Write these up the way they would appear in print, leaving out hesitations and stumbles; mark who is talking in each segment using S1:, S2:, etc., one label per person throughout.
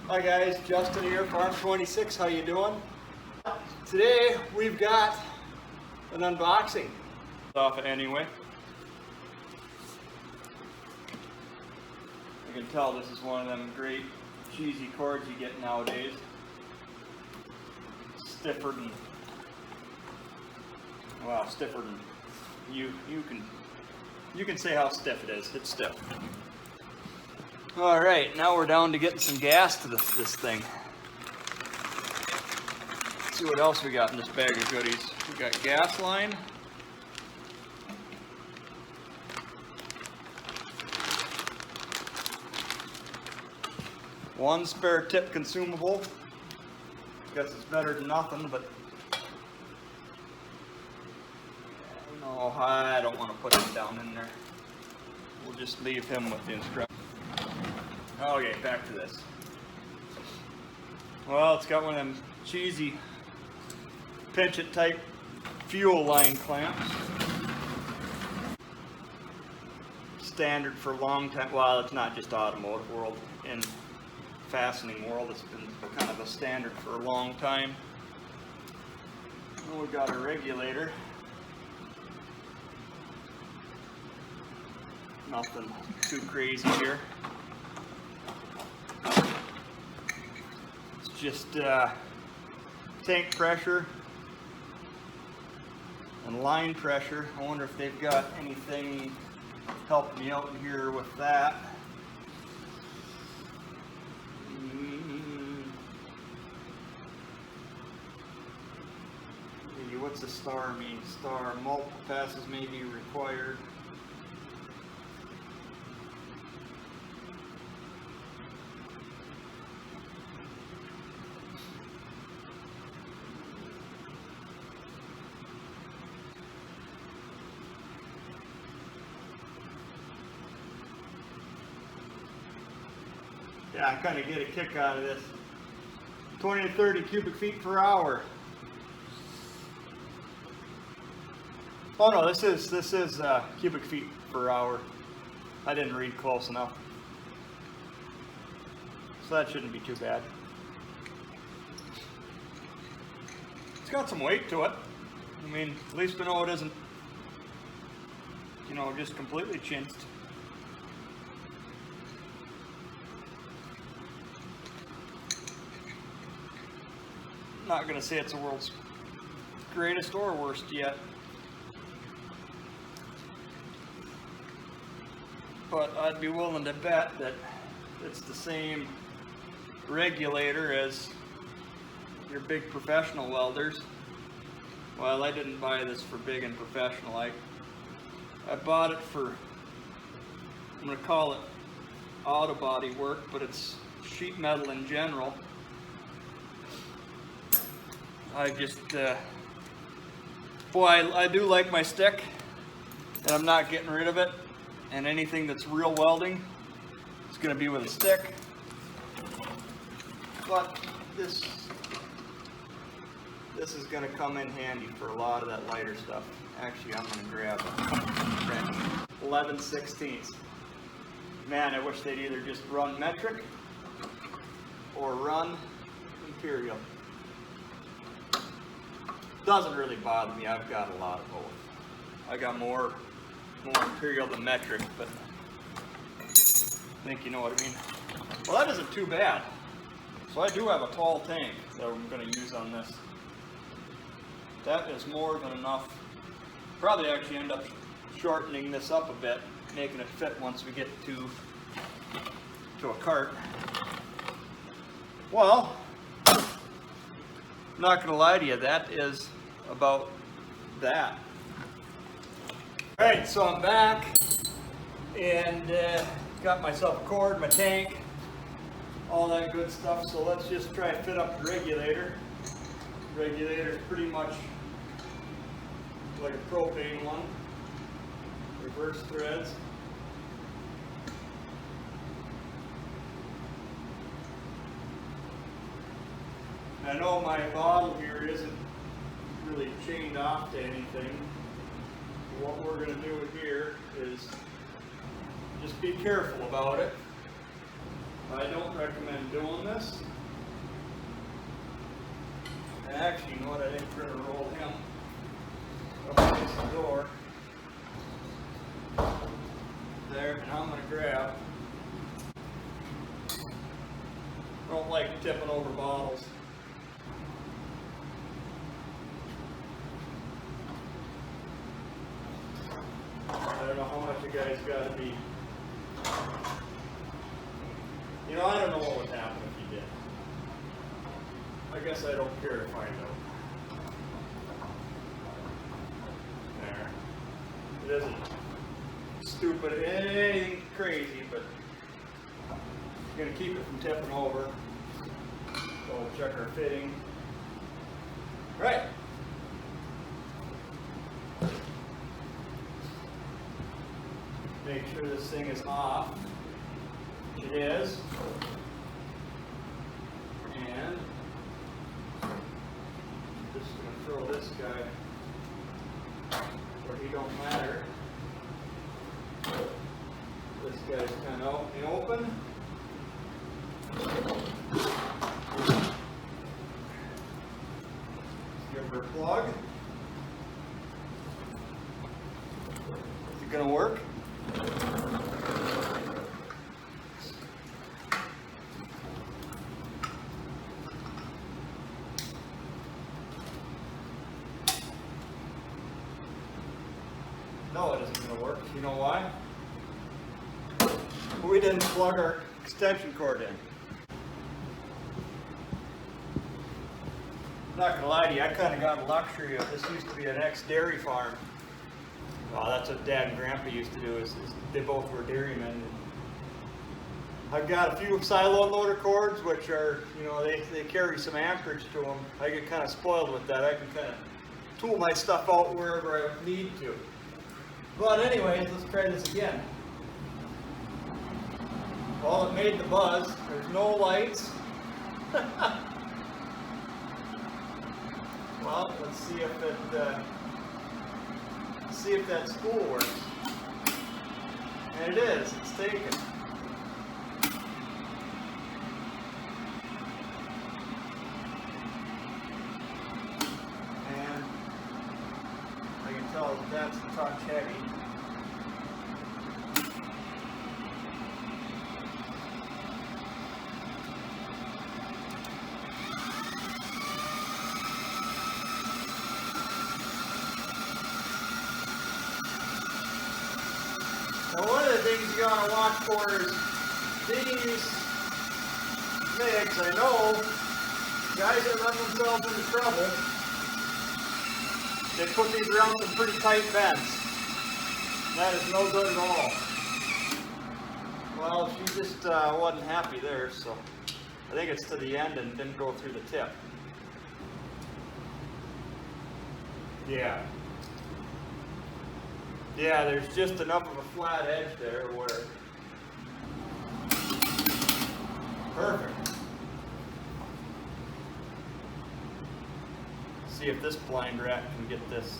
S1: Hi guys, Justin here, Farm 26. How you doing? Today we've got an unboxing. Off anyway. You can tell this is one of them great cheesy cords you get nowadays. Stiffer than, well, stiffer than you can say how stiff it is. It's stiff. All right, now we're down to getting some gas to this thing. Let's see what else we got in this bag of goodies. We got gas line. One spare tip consumable. Guess it's better than nothing, but no, I don't want to put him down in there. We'll just leave him with the instructions. Okay, back to this. Well, it's got one of them cheesy pinch it type fuel line clamps. Standard for a long time. Well, it's not just automotive world. In fastening world, it's been kind of a standard for a long time. And we've got a regulator. Nothing too crazy here. It's just tank pressure and line pressure. I wonder if they've got anything helping me out here with that. What's a star mean? Star, multiple passes may be required. Yeah, I kind of get a kick out of this. 20 to 30 cubic feet per hour. Oh no, this is cubic feet per hour. I didn't read close enough. So that shouldn't be too bad. It's got some weight to it. I mean, at least I know it isn't, you know, just completely chinced. I'm not gonna say it's the world's greatest or worst yet. But I'd be willing to bet that it's the same regulator as your big professional welders. Well, I didn't buy this for big and professional. I bought it for, I'm going to call it auto body work, but it's sheet metal in general. I just, boy, I do like my stick, and I'm not getting rid of it. And anything that's real welding is going to be with a stick. But this is going to come in handy for a lot of that lighter stuff. Actually, I'm going to grab a wrench. 11/16. Man, I wish they'd either just run metric or run imperial. Doesn't really bother me. I've got a lot of both. I got more imperial than metric, but I think you know what I mean. Well, that isn't too bad. So I do have a tall tank that I'm going to use on this. That is more than enough. Probably actually end up shortening this up a bit, making it fit once we get to a cart. Well, I'm not going to lie to you, that is about that. Alright, so I'm back and got myself a cord, my tank, all that good stuff. So let's just try to fit up the regulator. The regulator is pretty much like a propane one. Reverse threads. I know my bottle here isn't really chained off to anything. What we're going to do here is just be careful about it. I don't recommend doing this. Actually, you know what? I think we're going to roll him up against the door. There, and I'm going to grab. I don't like tipping over bottles. I don't know how much you guys got to be. You know, I don't know what would happen if you did. I guess I don't care to find out. There. It isn't stupid, anything crazy, but you're going to keep it from tipping over. So we'll check our fitting. Right. Make sure this thing is off. It is. And just going to throw this guy where he don't matter. This guy's kind of out in the open. Give her a plug. Is it going to work? No, it isn't going to work. You know why? We didn't plug our extension cord in. I'm not going to lie to you, I kind of got a luxury of this. Used to be an ex-dairy farm. Well, that's what Dad and Grandpa used to do, is they both were dairymen. I've got a few silo unloader cords, which are, you know, they carry some amperage to them. I get kind of spoiled with that. I can kind of tool my stuff out wherever I need to. But anyways, let's try this again. Well, it made the buzz. There's no lights. Well, let's see if that spool works. And it is. It's taken. And I can tell that that's the touch heavy. Now, one of the things you want to watch for is these MIGs. I know guys that run themselves into trouble, they put these around some pretty tight bends. That is no good at all. Well, she just wasn't happy there, so I think it's to the end and didn't go through the tip. Yeah. Yeah, there's just enough of a flat edge there where... Perfect. See if this blind rat can get this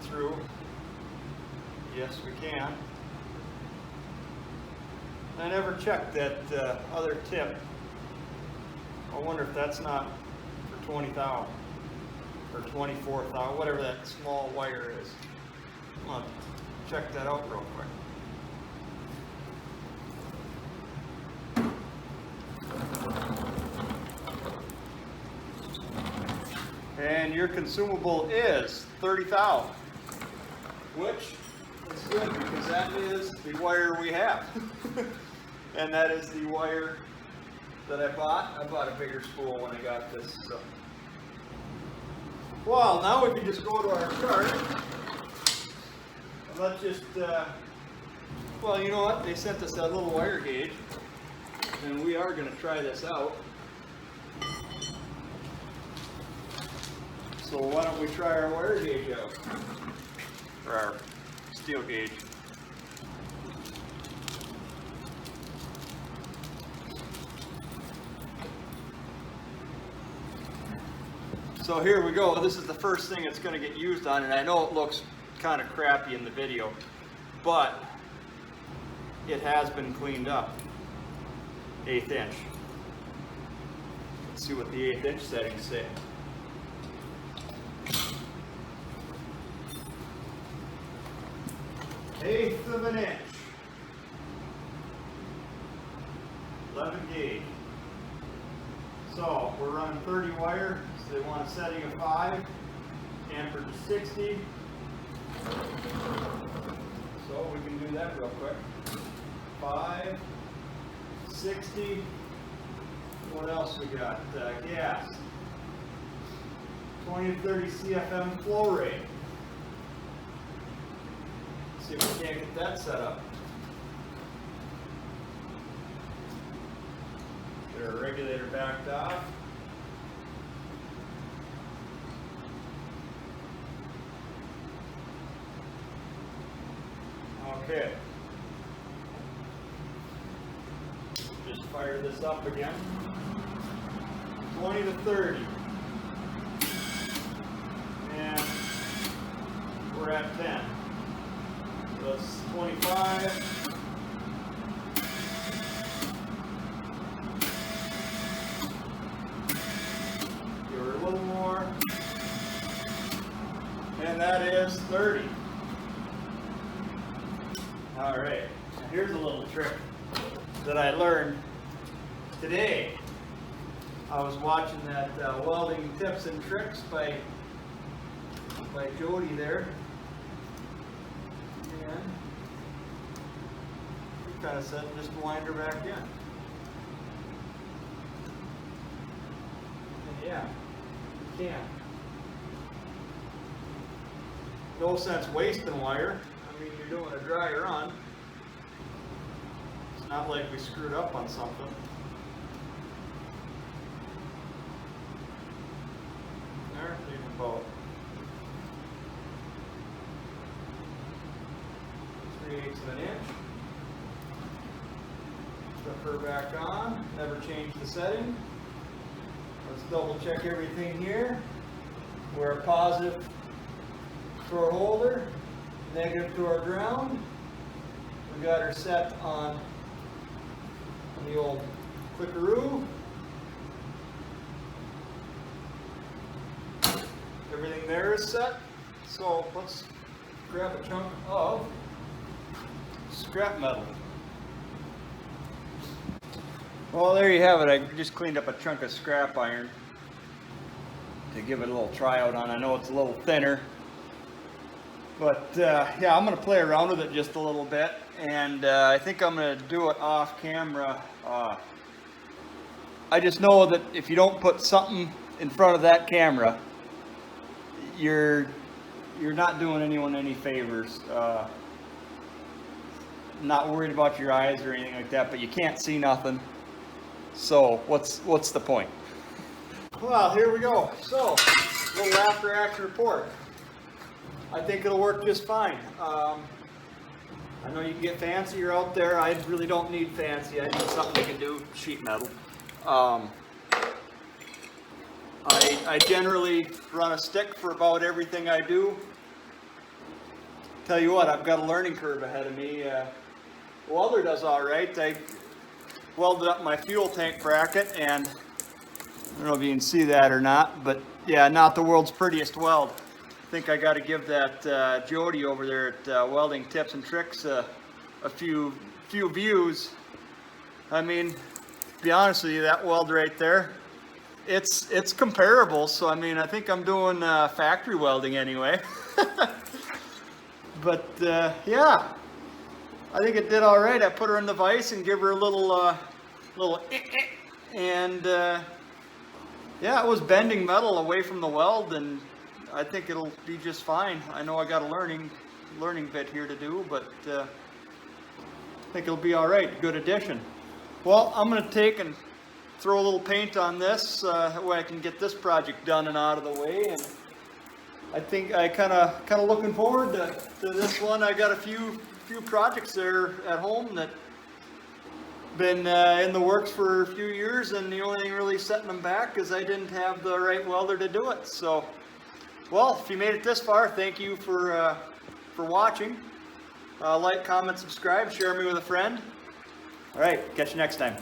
S1: through. Yes, we can. I never checked that other tip. I wonder if that's not for 20 thou or 24 thou, whatever that small wire is. I'll check that out real quick. And your consumable is 30 thou, which is good because that is the wire we have. And that is the wire that I bought. I bought a bigger spool when I got this. So. Well, now we can just go to our chart. Let's just, well, you know what? They sent us that little wire gauge, and we are going to try this out. So why don't we try our wire gauge out, or our steel gauge. So here we go. This is the first thing it's going to get used on, and I know it looks kind of crappy in the video, but it has been cleaned up. 1/8 inch. Let's see what the 1/8 inch settings say. Eighth of an inch. 11 gauge. So we're running 30 wire, so they want a setting of 5, amper to 60. So we can do that real quick. 5, 60. What else we got? Gas. 20 to 30 CFM flow rate. See if we can't get that set up. Get our regulator backed off. Okay. Just fire this up again. 20 to 30. And we're at 10. So that's 25. Give her a little more. And that is 30. All right, here's a little trick that I learned today. I was watching that welding tips and tricks by Jody there, and he kind of said just wind her back in. And yeah, you can. No sense wasting wire. I mean, you're doing a dry run. It's not like we screwed up on something. There, leave them both. 3/8 of an inch. Flip her back on. Never change the setting. Let's double check everything here. We're a positive to our holder, negative to our ground. We got her set on the old clickaroo. Everything there is set. So let's grab a chunk of scrap metal. Well, there you have it. I just cleaned up a chunk of scrap iron to give it a little tryout on. I know it's a little thinner, but yeah, I'm going to play around with it just a little bit, and I think I'm going to do it off camera. I just know that if you don't put something in front of that camera, you're not doing anyone any favors. Not worried about your eyes or anything like that, but you can't see nothing. So what's the point? Well, here we go. So, a little after action report. I think it'll work just fine. I know you can get fancier out there. I really don't need fancy. I need something that can do sheet metal. I generally run a stick for about everything I do. Tell you what, I've got a learning curve ahead of me. Welder does all right. I welded up my fuel tank bracket, and I don't know if you can see that or not, but yeah, not the world's prettiest weld. I think I got to give that Jody over there at Welding Tips and Tricks a few views. I mean, to be honest with you, that weld right there, it's comparable. So I mean, I think I'm doing factory welding anyway. But yeah, I think it did all right. I put her in the vise and give her a little and yeah, it was bending metal away from the weld, and I think it'll be just fine. I know I got a learning bit here to do, but I think it'll be all right. Good addition. Well, I'm going to take and throw a little paint on this, that way I can get this project done and out of the way. And I think I kind of looking forward to this one. I got a few projects there at home that been in the works for a few years, and the only thing really setting them back is I didn't have the right welder to do it. So, well, if you made it this far, thank you for watching. Like, comment, subscribe, share me with a friend. All right, catch you next time.